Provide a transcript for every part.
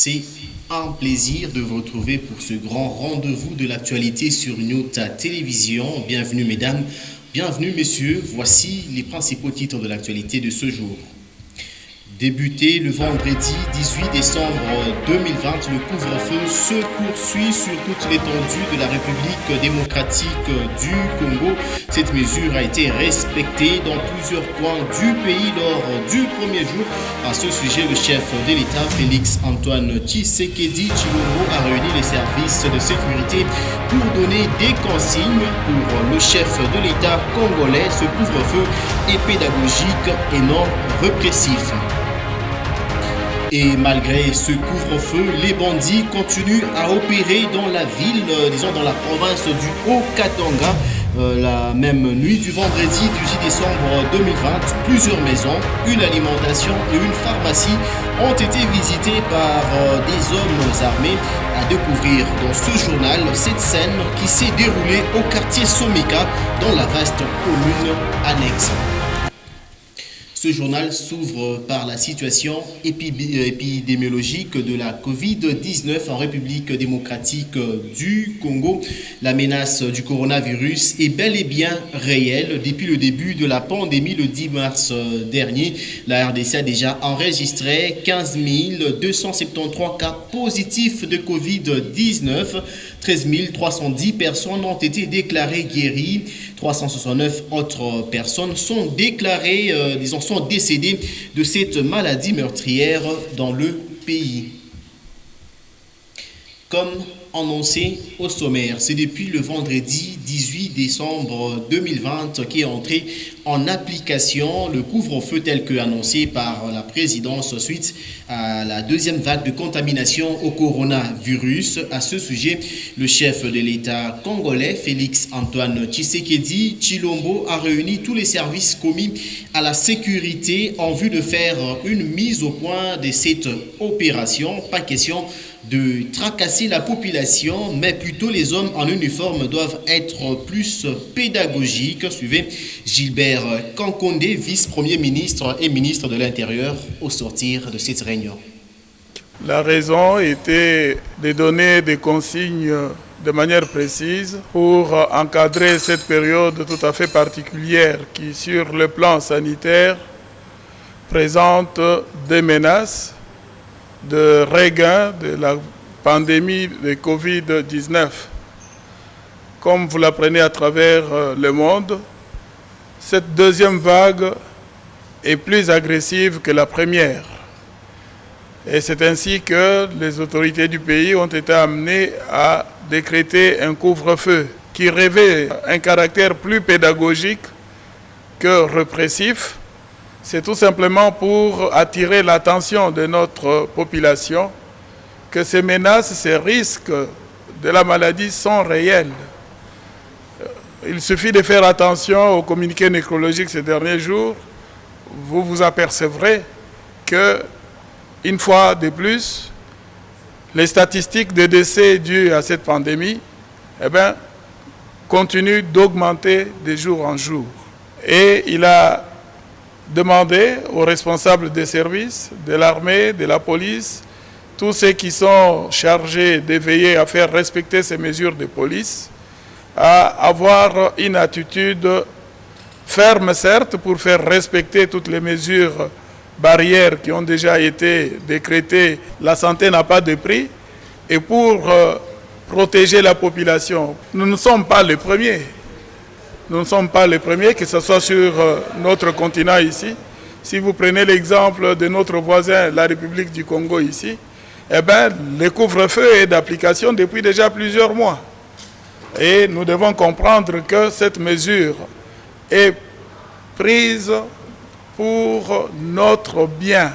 C'est un plaisir de vous retrouver pour ce grand rendez-vous de l'actualité sur Nyota Télévision. Bienvenue mesdames, bienvenue messieurs. Voici les principaux titres de l'actualité de ce jour. Débuté le vendredi 18 décembre 2020, le couvre-feu se poursuit sur toute l'étendue de la République démocratique du Congo. Cette mesure a été respectée dans plusieurs coins du pays lors du premier jour. À ce sujet, le chef de l'État, Félix-Antoine Tshisekedi Tshilombo, a réuni les services de sécurité pour donner des consignes. Pour le chef de l'État congolais, ce couvre-feu est pédagogique et non répressif. Et malgré ce couvre-feu, les bandits continuent à opérer dans la ville, dans la province du Haut-Katanga. La même nuit du vendredi 18 décembre 2020, plusieurs maisons, une alimentation et une pharmacie ont été visitées par des hommes armés. À découvrir dans ce journal cette scène qui s'est déroulée au quartier Someka dans la vaste commune annexe. Ce journal s'ouvre par la situation épidémiologique de la Covid-19 en République démocratique du Congo. La menace du coronavirus est bel et bien réelle. Depuis le début de la pandémie, le 10 mars dernier, la RDC a déjà enregistré 15 273 cas positifs de Covid-19. 13 310 personnes ont été déclarées guéries. 369 autres personnes sont déclarées, sont décédées de cette maladie meurtrière dans le pays. Comme annoncé au sommaire, c'est depuis le vendredi 18 décembre 2020 qu'est entré en application le couvre-feu tel que annoncé par la présidence suite à la deuxième vague de contamination au coronavirus. À ce sujet, le chef de l'État congolais, Félix-Antoine Tshisekedi Tshilombo, a réuni tous les services commis à la sécurité en vue de faire une mise au point de cette opération. Pas question de tracasser la population, mais plutôt les hommes en uniforme doivent être plus pédagogiques. Suivez Gilbert Kankonde, vice-premier ministre et ministre de l'Intérieur, au sortir de cette réunion. La raison était de donner des consignes de manière précise pour encadrer cette période tout à fait particulière qui, sur le plan sanitaire, présente des menaces de regain de la pandémie de Covid-19. Comme vous l'apprenez à travers le monde, cette deuxième vague est plus agressive que la première. Et c'est ainsi que les autorités du pays ont été amenées à décréter un couvre-feu qui revêt un caractère plus pédagogique que répressif. C'est tout simplement pour attirer l'attention de notre population que ces menaces, ces risques de la maladie sont réels. Il suffit de faire attention aux communiqués nécrologiques ces derniers jours. Vous vous apercevrez que, une fois de plus, les statistiques de décès dus à cette pandémie continuent d'augmenter de jour en jour. Et il a demandé aux responsables des services, de l'armée, de la police, tous ceux qui sont chargés de veiller à faire respecter ces mesures de police, à avoir une attitude ferme, certes, pour faire respecter toutes les mesures barrières qui ont déjà été décrétées. La santé n'a pas de prix. Et pour protéger la population, nous ne sommes pas les premiers. Nous ne sommes pas les premiers, que ce soit sur notre continent ici. Si vous prenez l'exemple de notre voisin, la République du Congo ici, le couvre-feu est d'application depuis déjà plusieurs mois. Et nous devons comprendre que cette mesure est prise pour notre bien.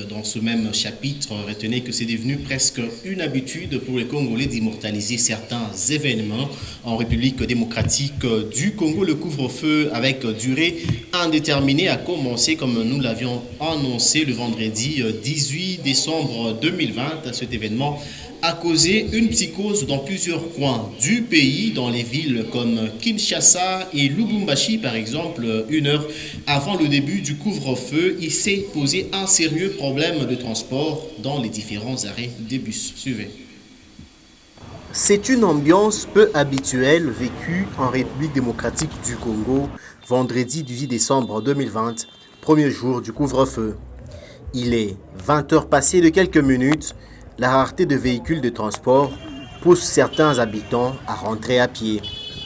Dans ce même chapitre, retenez que c'est devenu presque une habitude pour les Congolais d'immortaliser certains événements en République démocratique du Congo. Le couvre-feu avec durée indéterminée a commencé, comme nous l'avions annoncé, le vendredi 18 décembre 2020. Cet événement a causé une psychose dans plusieurs coins du pays, dans les villes comme Kinshasa et Lubumbashi par exemple. 1 heure avant le début du couvre-feu, il s'est posé un sérieux problème de transport dans les différents arrêts des bus. Suivez. C'est une ambiance peu habituelle vécue en République démocratique du Congo vendredi 18 décembre 2020, premier jour du couvre-feu. Il est 20 heures passées de quelques minutes. La rareté de véhicules de transport pousse certains habitants à rentrer à pied.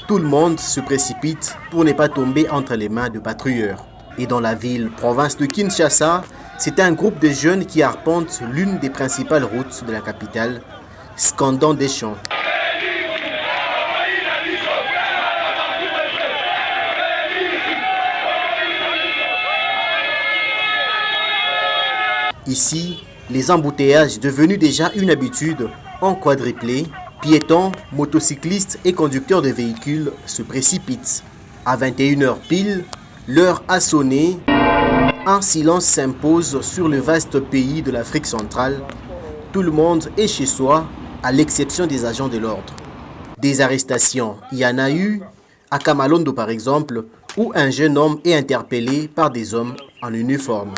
Tout le monde se précipite pour ne pas tomber entre les mains de patrouilleurs. Et dans la ville, province de Kinshasa, c'est un groupe de jeunes qui arpentent l'une des principales routes de la capitale, scandant des chants. Ici, les embouteillages devenus déjà une habitude ont quadruplé. Piétons, motocyclistes et conducteurs de véhicules se précipitent. À 21 h pile, l'heure a sonné. Un silence s'impose sur le vaste pays de l'Afrique centrale. Tout le monde est chez soi, à l'exception des agents de l'ordre. Des arrestations, il y en a eu à Kamalondo par exemple, où un jeune homme est interpellé par des hommes en uniforme.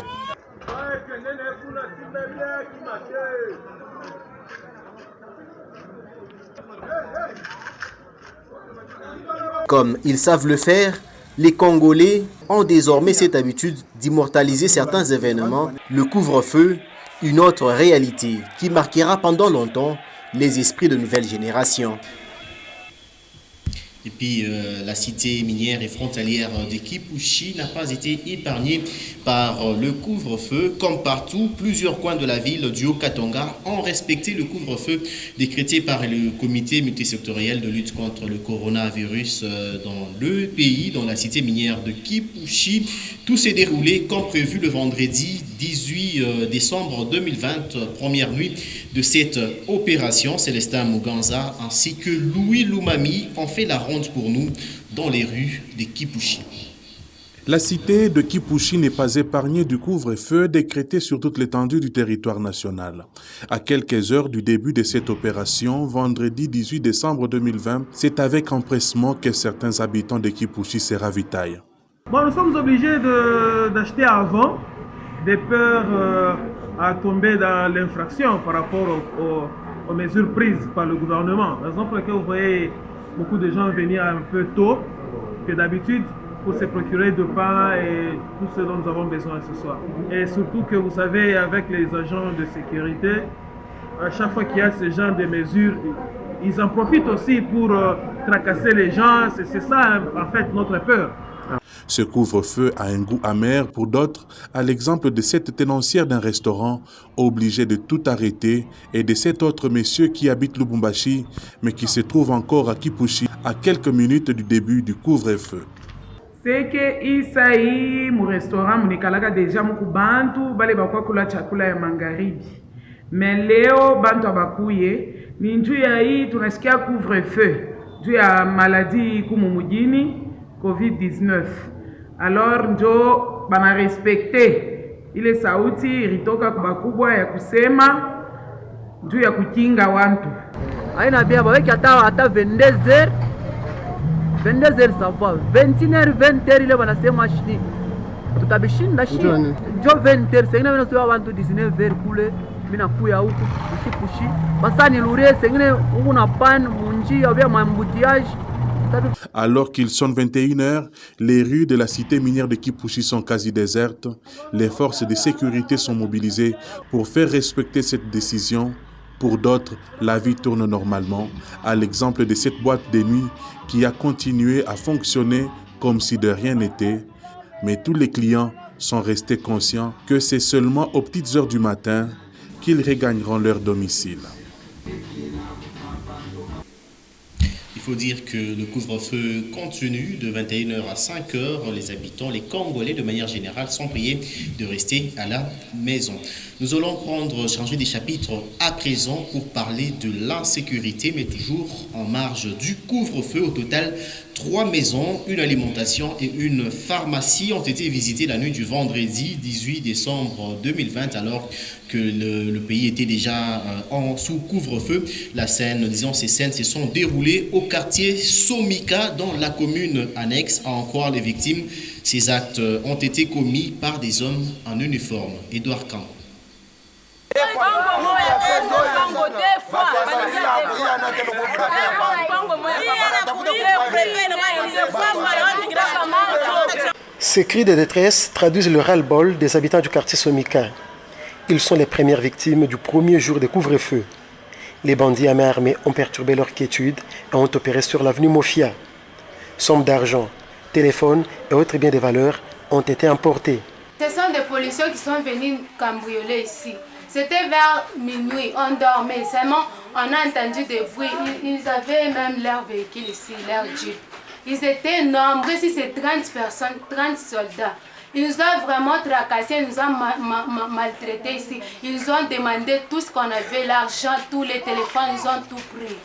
Comme ils savent le faire, les Congolais ont désormais cette habitude d'immortaliser certains événements. Le couvre-feu, une autre réalité qui marquera pendant longtemps les esprits de nouvelles générations. Et puis, la cité minière et frontalière de Kipushi n'a pas été épargnée par le couvre-feu. Comme partout, plusieurs coins de la ville du Haut-Katanga ont respecté le couvre-feu décrété par le comité multisectoriel de lutte contre le coronavirus dans le pays, dans la cité minière de Kipushi. Tout s'est déroulé comme prévu le vendredi 18 décembre 2020, première nuit de cette opération. Célestin Muganza ainsi que Louis Lumami ont fait la ronde pour nous dans les rues de Kipushi. La cité de Kipushi n'est pas épargnée du couvre-feu décrété sur toute l'étendue du territoire national. À quelques heures du début de cette opération, vendredi 18 décembre 2020, c'est avec empressement que certains habitants de Kipushi se ravitaillent. Bon, nous sommes obligés d'acheter avant, de peur à tomber dans l'infraction par rapport aux mesures prises par le gouvernement. Raison pour laquelle vous voyez beaucoup de gens venir un peu tôt que d'habitude pour se procurer de pain et tout ce dont nous avons besoin ce soir. Et surtout que vous savez, avec les agents de sécurité, à chaque fois qu'il y a ce genre de mesures, ils en profitent aussi pour tracasser les gens. C'est ça en fait notre peur. Ce couvre-feu a un goût amer pour d'autres, à l'exemple de cette tenancière d'un restaurant obligée de tout arrêter et de cet autre monsieur qui habite Lubumbashi mais qui se trouve encore à Kipushi à quelques minutes du début du couvre-feu. C'est que ici, mon restaurant, mon écalaga déjà mon bantu, bale bakwa kula chakula ya magharibi. Mais leo bantu abakuye, ni njuu ya hii tunasikia couvre-feu, juu ya maladie kumu mujini COVID-19. Alors njo bana respecte ile sauti ritoka kubakubwa ya kusema juu ya kukinga watu. Aina bia baweki hata 22h 22h ça va 21h 20h ile wanasema shini tutabishinda shini njo 20h sengine wanasema watu 19h kule mina kuya huku Kipushi basa nilurie sengine huku na pan munji au bien mambutiage. Alors qu'il sonne 21h, les rues de la cité minière de Kipushi sont quasi désertes. Les forces de sécurité sont mobilisées pour faire respecter cette décision. Pour d'autres, la vie tourne normalement, à l'exemple de cette boîte de nuit qui a continué à fonctionner comme si de rien n'était. Mais tous les clients sont restés conscients que c'est seulement aux petites heures du matin qu'ils regagneront leur domicile. Il faut dire que le couvre-feu continue de 21 h à 5 h. Les habitants, les Congolais de manière générale, sont priés de rester à la maison. Nous allons changer des chapitres à présent pour parler de l'insécurité, mais toujours en marge du couvre-feu. Au total, 3 maisons, une alimentation et une pharmacie ont été visitées la nuit du vendredi 18 décembre 2020, alors que le pays était déjà sous couvre-feu. Ces scènes se sont déroulées au quartier Somika, dans la commune annexe. À en croire les victimes, ces actes ont été commis par des hommes en uniforme. Édouard Camp. Ces cris de détresse traduisent le ras-le-bol des habitants du quartier Somika. Ils sont les premières victimes du premier jour de couvre-feu. Les bandits à main armée ont perturbé leur quiétude et ont opéré sur l'avenue Mofia. Sommes d'argent, téléphones et autres biens de valeur ont été emportés. Ce sont des policiers qui sont venus cambrioler ici. C'était vers minuit, on dormait, seulement on a entendu des bruits. Ils avaient même leur véhicule ici, leur jeep. Ils étaient nombreux, si c'est 30 personnes, 30 soldats. Ils nous ont vraiment tracassés, ils nous ont maltraités ici. Ils ont demandé tout ce qu'on avait, l'argent, tous les téléphones, ils ont tout pris.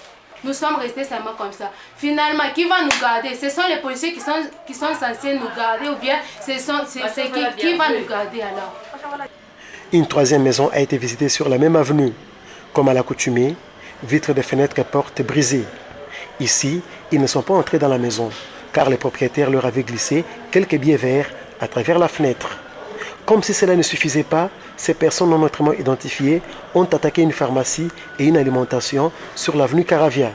Nous sommes restés seulement comme ça. Finalement, qui va nous garder? Ce sont les policiers qui sont censés nous garder, ou bien c'est qui va nous garder alors? Une troisième maison a été visitée sur la même avenue. Comme à l'accoutumée, vitres de fenêtres et portes brisées. Ici, ils ne sont pas entrés dans la maison, car les propriétaires leur avaient glissé quelques billets verts à travers la fenêtre. Comme si cela ne suffisait pas, ces personnes non autrement identifiées ont attaqué une pharmacie et une alimentation sur l'avenue Caravia,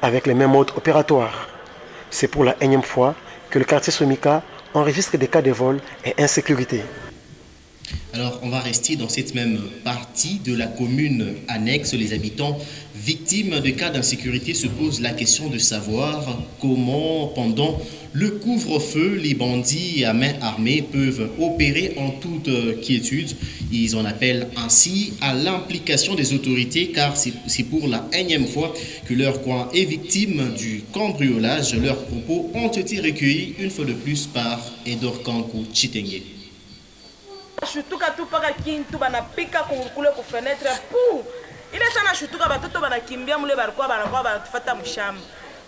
avec les mêmes modes opératoires. C'est pour la énième fois que le quartier Somika enregistre des cas de vol et insécurité. Alors, on va rester dans cette même partie de la commune annexe. Les habitants victimes de cas d'insécurité se posent la question de savoir comment, pendant le couvre-feu, les bandits à main armée peuvent opérer en toute quiétude. Ils en appellent ainsi à l'implication des autorités, car c'est pour la énième fois que leur coin est victime du cambriolage. Leurs propos ont été recueillis une fois de plus par Edor Kankou Chitenge. Shutuka tu paka kintu banapika kule ku fenêtre pu ile sana shutuka batoto banakimbia mule barikuwa banakuwa banatufuata mshamba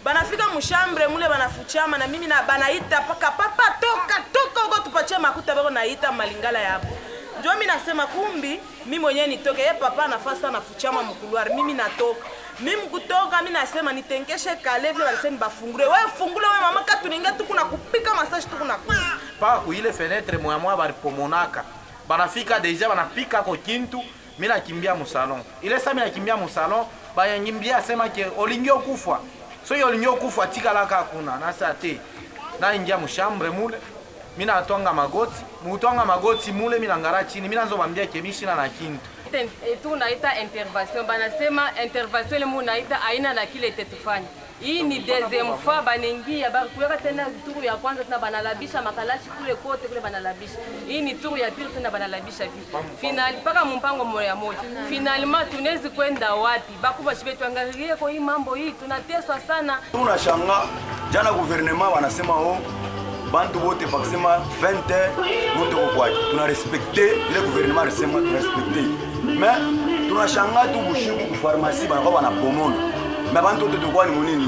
banafika mshambre mule banafuchama na mimi na banaita paka papa toka huko tupatie makuta bako naita malingala yapo ndio mimi nasema kumbi mimi mwenyewe nitoke ye papa nafasa nafuchama mkuluari mimi natoka mimi kutoka mimi nasema nitenkeshe kalevle walisema bafungule wewe fungule wewe mama katuninga tu kuna kupika masaji tu kuna pa ku ile fenêtre moya baripomonaka banafika deja banapika ko kintu mimi nakimbia mu salon ile sasa mimi nakimbia mu salon bayangimbia sema ke olingio kufa so yo olingio kufa tikala ka kuna na sate na ingia mu chambre mule mimi natwanga magoti mule mimi nangara chini mimi nazo bambia ke mishina na kintu tunaita intervention banasema intervention ile munaita aina na kile tetufanya. Hii ni deuxième fois banengia kuweka tena turu ya kwanza tena banalabisha makalashi kule kote kule banalabisha. Hii ni turu ya pili tena banalabisha vipi. Finali paka mpango moya moja. Finalement tunaweza kwenda wapi? Bakuba shibe tuangalie kwa hii mambo hii tunateswa sana. Tunashanga jana gouvernement wanasema bantu wote bakisema 20 mtu kwa tuna respecter ile gouvernement anasema tuna respecter. Mais tunashanga tu bushiku ku pharmacie bana kwa banapomona. Mais bantu wote tukwa ni munini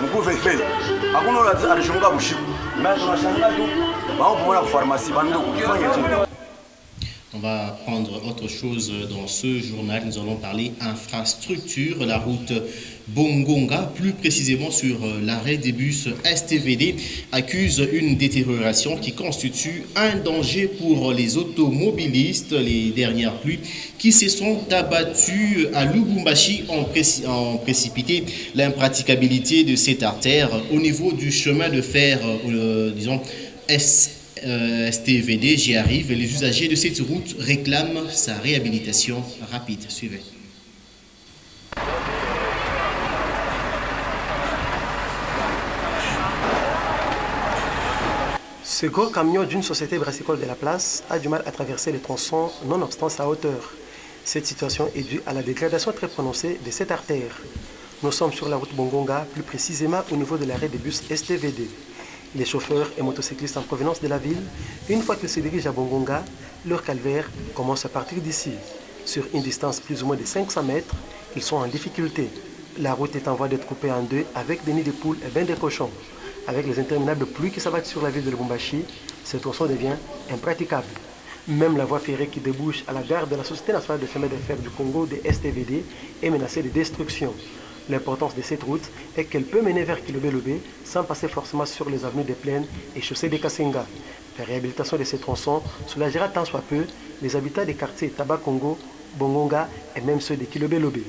mkuvefe hakuna la alishunga bushiku. Mais tunashanga tu banapomona ku pharmacie bantu kufanya chini. On va prendre autre chose dans ce journal. Nous allons parler infrastructure, la route Bongonga, plus précisément sur l'arrêt des bus STVD, accuse une détérioration qui constitue un danger pour les automobilistes. Les dernières pluies qui se sont abattues à Lubumbashi ont précipité l'impraticabilité de cette artère au niveau du chemin de fer, disons, STVD, j'y arrive. Les usagers de cette route réclament sa réhabilitation rapide. Suivez. Ce gros camion d'une société brassicole de la place a du mal à traverser les tronçons nonobstant sa hauteur. Cette situation est due à la dégradation très prononcée de cette artère. Nous sommes sur la route Bongonga, plus précisément au niveau de l'arrêt des bus STVD. Les chauffeurs et motocyclistes en provenance de la ville, une fois qu'ils se dirigent à Bongonga, leur calvaire commence à partir d'ici. Sur une distance plus ou moins de 500 mètres, ils sont en difficulté. La route est en voie d'être coupée en deux avec des nids de poules et bains de cochons. Avec les interminables pluies qui s'abattent sur la ville de Lubumbashi, ce tronçon devient impraticable. Même la voie ferrée qui débouche à la gare de la Société nationale de chemin de fer du Congo, de STVD, est menacée de destruction. L'importance de cette route est qu'elle peut mener vers Kilobé-Lobé sans passer forcément sur les avenues des Plaines et chaussées de Kassenga. La réhabilitation de ces tronçons soulagera tant soit peu les habitants des quartiers Taba Congo, Bongonga et même ceux de Kilobé-Lobé.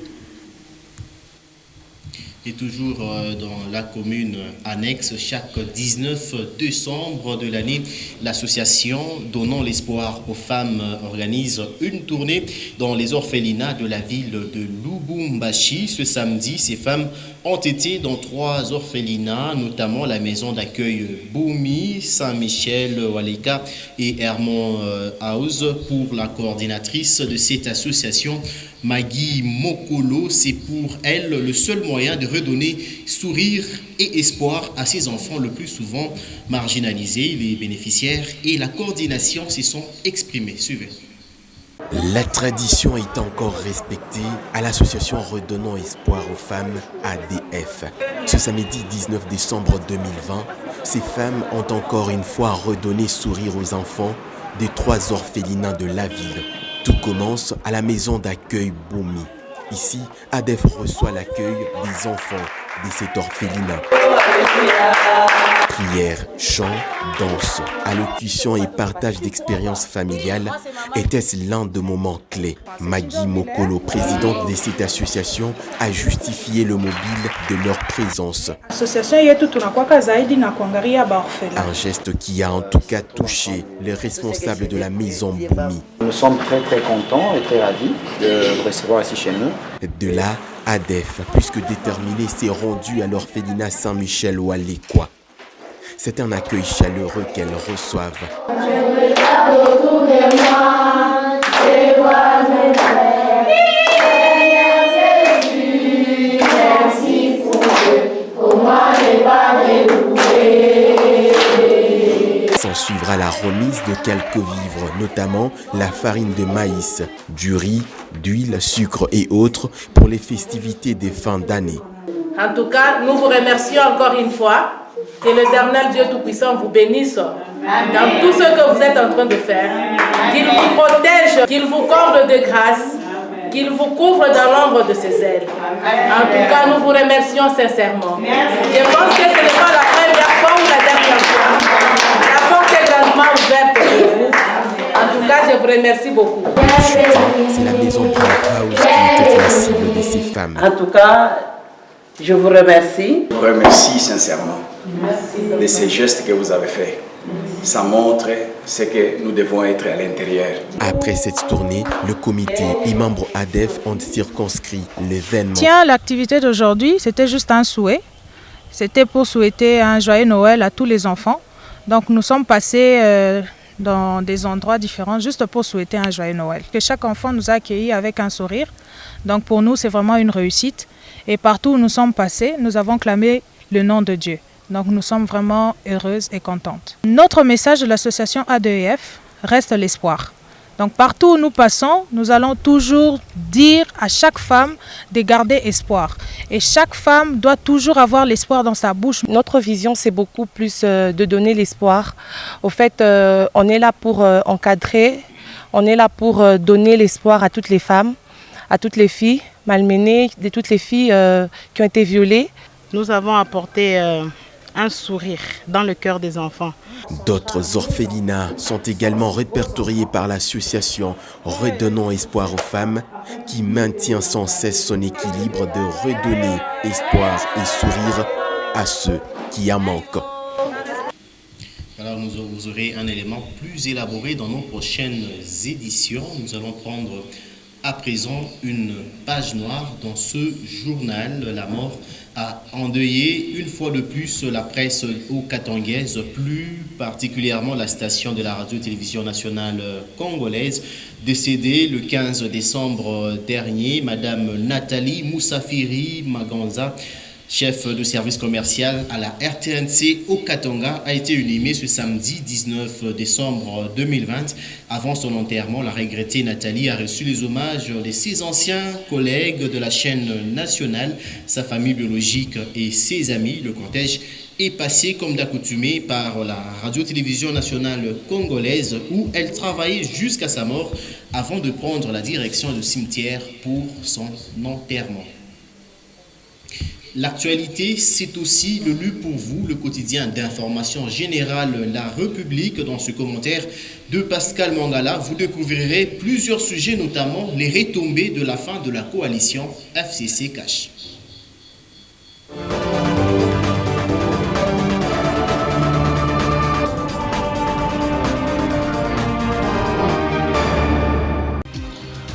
Et toujours dans la commune annexe, chaque 19 décembre de l'année, l'association Donnons l'espoir aux femmes organise une tournée dans les orphelinats de la ville de Lubumbashi. Ce samedi, ces femmes ont été dans 3 orphelinats, notamment la maison d'accueil Boumi, Saint-Michel, Waleka et Hermon House. Pour la coordinatrice de cette association, Maggie Mokolo, c'est pour elle le seul moyen de redonner sourire et espoir à ces enfants le plus souvent marginalisés. Les bénéficiaires et la coordination s'y sont exprimés. Suivez. La tradition est encore respectée à l'association Redonnons Espoir aux femmes ADF. Ce samedi 19 décembre 2020, ces femmes ont encore une fois redonné sourire aux enfants des 3 orphelinats de la ville. Tout commence à la maison d'accueil Boumi. Ici, ADF reçoit l'accueil des enfants de cet orphelinat. Prières, chants, danse, allocution et partage d'expériences familiales était-ce l'un des moments clés. Maggie Mokolo, présidente de cette association, a justifié le mobile de leur présence. Un geste qui a en tout cas touché les responsables de la maison Boumi. Nous sommes très contents et très ravis de vous recevoir ici chez nous. De là, ADF, plus que déterminé, s'est rendu à l'orphelinat Saint-Michel ou à l'Équois. C'est un accueil chaleureux qu'elles reçoivent. S'en suivra la remise de quelques vivres, notamment la farine de maïs, du riz, d'huile, sucre et autres pour les festivités des fins d'année. En tout cas, nous vous remercions encore une fois. Que l'Éternel Dieu Tout-Puissant vous bénisse dans tout ce que vous êtes en train de faire. Qu'il vous protège, qu'il vous comble de grâce, qu'il vous couvre dans l'ombre de ses ailes. En tout cas, nous vous remercions sincèrement. Je pense que ce n'est pas la première fois ou la dernière fois. La porte est grandement ouverte pour vous. En tout cas, je vous remercie beaucoup. C'est la maison Brown House qui était la cible de ces femmes. En tout cas, je vous remercie. Je vous remercie sincèrement de ces gestes que vous avez faits. Ça montre ce que nous devons être à l'intérieur. Après cette tournée, le comité et membres ADF ont circonscrit l'événement. Tiens, l'activité d'aujourd'hui, c'était juste un souhait. C'était pour souhaiter un joyeux Noël à tous les enfants. Donc nous sommes passés dans des endroits différents juste pour souhaiter un joyeux Noël. Que chaque enfant nous a accueillis avec un sourire. Donc pour nous, c'est vraiment une réussite. Et partout où nous sommes passés, nous avons clamé le nom de Dieu. Donc nous sommes vraiment heureuses et contentes. Notre message de l'association ADF reste l'espoir. Donc partout où nous passons, nous allons toujours dire à chaque femme de garder espoir. Et chaque femme doit toujours avoir l'espoir dans sa bouche. Notre vision, c'est beaucoup plus de donner l'espoir. Au fait, on est là pour encadrer, on est là pour donner l'espoir à toutes les femmes, à toutes les filles malmenées, de toutes les filles qui ont été violées. Nous avons apporté un sourire dans le cœur des enfants. D'autres orphelinats sont également répertoriés par l'association Redonnons Espoir aux femmes qui maintient sans cesse son équilibre de redonner espoir et sourire à ceux qui en manquent. Alors vous aurez un élément plus élaboré dans nos prochaines éditions. Nous allons prendre à présent une page noire dans ce journal. La mort a endeuillé une fois de plus la presse okatangaise, plus particulièrement la station de la radio-télévision nationale congolaise. Décédée le 15 décembre dernier, Madame Nathalie Moussafiri Maganza chef de service commercial à la RTNC au Katanga, a été inhumé ce samedi 19 décembre 2020. Avant son enterrement, la regrettée Nathalie a reçu les hommages de ses anciens collègues de la chaîne nationale, sa famille biologique et ses amis. Le cortège est passé comme d'accoutumé par la radio-télévision nationale congolaise où elle travaillait jusqu'à sa mort avant de prendre la direction du cimetière pour son enterrement. L'actualité, c'est aussi le lu pour vous, le quotidien d'information générale La République. Dans ce commentaire de Pascal Mangala, vous découvrirez plusieurs sujets, notamment les retombées de la fin de la coalition FCC Cash.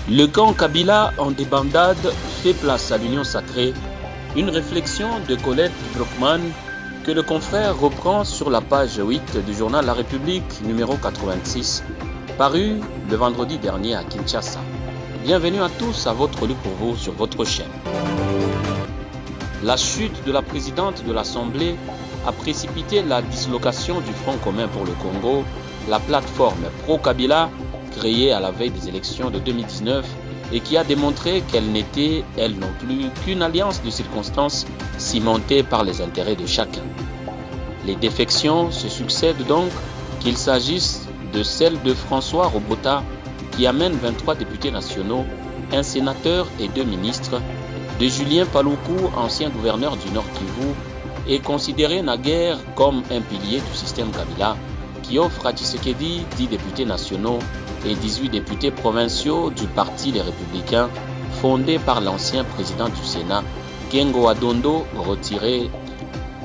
Le camp Kabila en débandade fait place à l'union sacrée. Une réflexion de Colette Brockman que le confrère reprend sur la page 8 du journal La République numéro 86, paru le vendredi dernier à Kinshasa. Bienvenue à tous à votre lu pour vous sur votre chaîne. La chute de la présidente de l'Assemblée a précipité la dislocation du Front commun pour le Congo, la plateforme pro-Kabila créée à la veille des élections de 2019 et qui a démontré qu'elle n'était, elle non plus, qu'une alliance de circonstances cimentée par les intérêts de chacun. Les défections se succèdent donc, qu'il s'agisse de celle de François Robota, qui amène 23 députés nationaux, un sénateur et 2 ministres, de Julien Paloukou, ancien gouverneur du Nord Kivu, et considéré naguère comme un pilier du système Kabila, qui offre à Tshisekedi 10 députés nationaux et 18 députés provinciaux du Parti des Républicains, fondé par l'ancien président du Sénat, Kengo Adondo, retiré.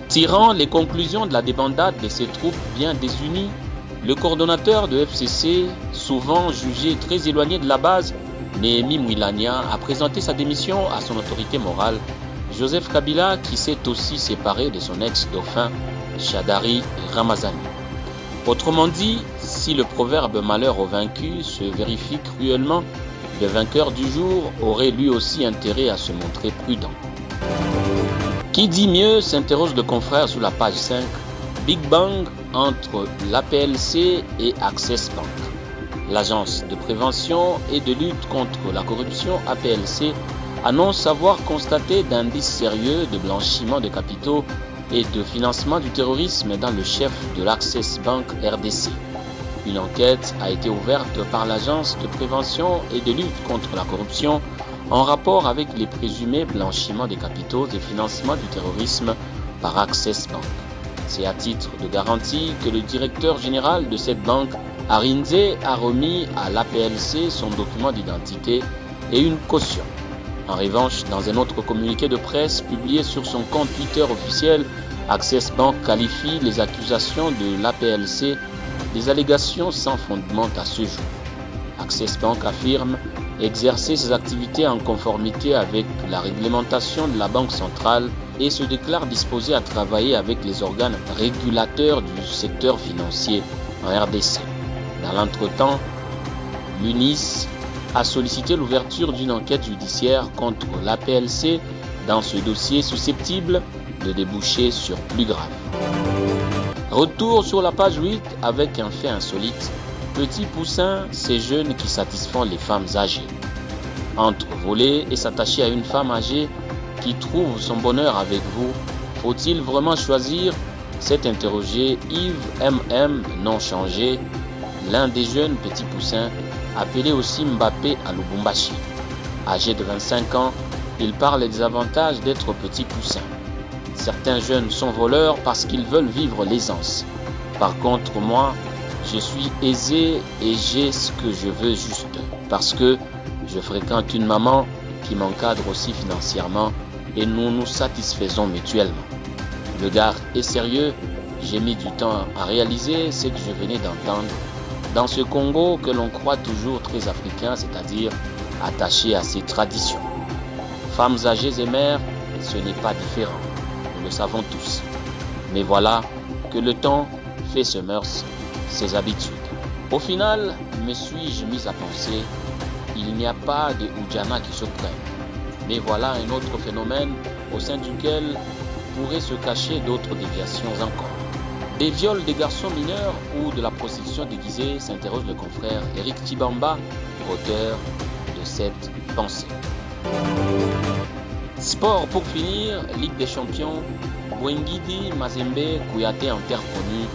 Tirant les conclusions de la débandade de ces troupes bien désunies, le coordonnateur de FCC, souvent jugé très éloigné de la base, Néhémie Mouilania, a présenté sa démission à son autorité morale, Joseph Kabila, qui s'est aussi séparé de son ex-dauphin, Chadari Ramazani. Autrement dit, si le proverbe « malheur au vaincu » se vérifie cruellement, le vainqueur du jour aurait lui aussi intérêt à se montrer prudent. Qui dit mieux, s'interroge le confrère sous la page 5, Big Bang entre l'APLC et Access Bank. L'agence de prévention et de lutte contre la corruption APLC annonce avoir constaté d'indices sérieux de blanchiment de capitaux et de financement du terrorisme dans le chef de l'Access Bank RDC. Une enquête a été ouverte par l'Agence de prévention et de lutte contre la corruption en rapport avec les présumés blanchiments des capitaux et financement du terrorisme par Access Bank. C'est à titre de garantie que le directeur général de cette banque, Arinze, a remis à l'APLC son document d'identité et une caution. En revanche, dans un autre communiqué de presse publié sur son compte Twitter officiel, Access Bank qualifie les accusations de l'APLC des allégations sans fondement à ce jour. Access Bank affirme exercer ses activités en conformité avec la réglementation de la Banque centrale et se déclare disposé à travailler avec les organes régulateurs du secteur financier en RDC. Dans l'entretemps, l'UNIS a sollicité l'ouverture d'une enquête judiciaire contre l'APLC dans ce dossier susceptible de déboucher sur plus grave. Retour sur la page 8 avec un fait insolite. Petit poussin, ces jeunes qui satisfont les femmes âgées. Entre voler et s'attacher à une femme âgée qui trouve son bonheur avec vous, faut-il vraiment choisir? S'est interrogé Yves MM non changé, l'un des jeunes petits poussins, appelé aussi Mbappé à Lubumbashi. Âgé de 25 ans, il parle des avantages d'être petit poussin. Certains jeunes sont voleurs parce qu'ils veulent vivre l'aisance. Par contre, moi, je suis aisé et j'ai ce que je veux juste parce que je fréquente une maman qui m'encadre aussi financièrement et nous nous satisfaisons mutuellement. Le gars est sérieux, j'ai mis du temps à réaliser ce que je venais d'entendre dans ce Congo que l'on croit toujours très africain, c'est-à-dire attaché à ses traditions. Femmes âgées et mères, ce n'est pas différent, nous le savons tous. Mais voilà que le temps fait ses mœurs, ses habitudes. Au final, me suis-je mis à penser, il n'y a pas de Oudjana qui se prenne. Mais voilà un autre phénomène au sein duquel pourraient se cacher d'autres déviations encore. Des viols des garçons mineurs ou de la prostitution déguisée, s'interroge le confrère Eric Tibamba, auteur de cette pensée. Sport pour finir, Ligue des Champions, Bwengidi Mazembe Kouyaté en terre connue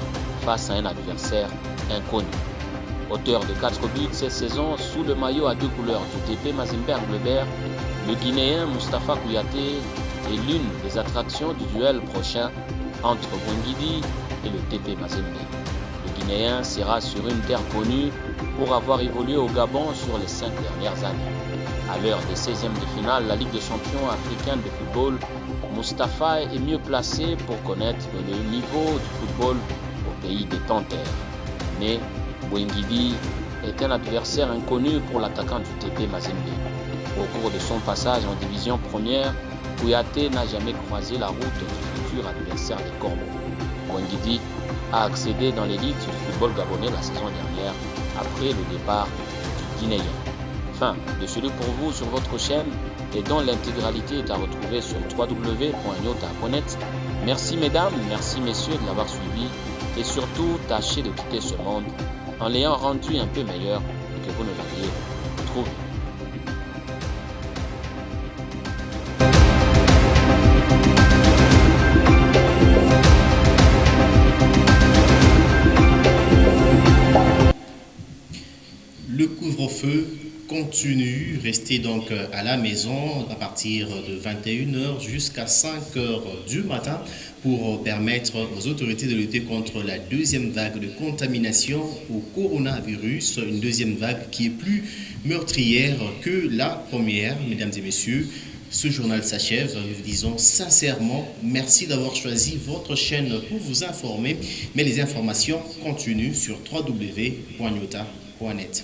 face à un adversaire inconnu. Auteur de 4 buts cette saison sous le maillot à 2 couleurs du TP Mazembe Anglebert, le Guinéen Moustapha Kouyaté est l'une des attractions du duel prochain entre Bwengidi et le TP Mazembe. Le Guinéen sera sur une terre connue pour avoir évolué au Gabon sur les 5 dernières années. À l'heure des 16e de finale, la Ligue des champions africaine de football, Moustapha est mieux placé pour connaître le niveau du football au pays des Tenteurs. Mais Bwengidi est un adversaire inconnu pour l'attaquant du TP Mazembe. Au cours de son passage en division première, Kouyaté n'a jamais croisé la route du futur adversaire des Corbeaux. Bwengidi a accédé dans l'élite du football gabonais la saison dernière après le départ du Guinéen. Fin de celui pour vous sur votre chaîne et dont l'intégralité est à retrouver sur www.nyota.net. Merci mesdames, merci messieurs de l'avoir suivi et surtout tâchez de quitter ce monde en l'ayant rendu un peu meilleur que vous ne l'aviez trouvé. Le couvre-feu continue, restez donc à la maison à partir de 21h jusqu'à 5h du matin pour permettre aux autorités de lutter contre la deuxième vague de contamination au coronavirus, une deuxième vague qui est plus meurtrière que la première. Mesdames et messieurs, ce journal s'achève. Nous vous disons sincèrement merci d'avoir choisi votre chaîne pour vous informer, mais les informations continuent sur www.nyota.net.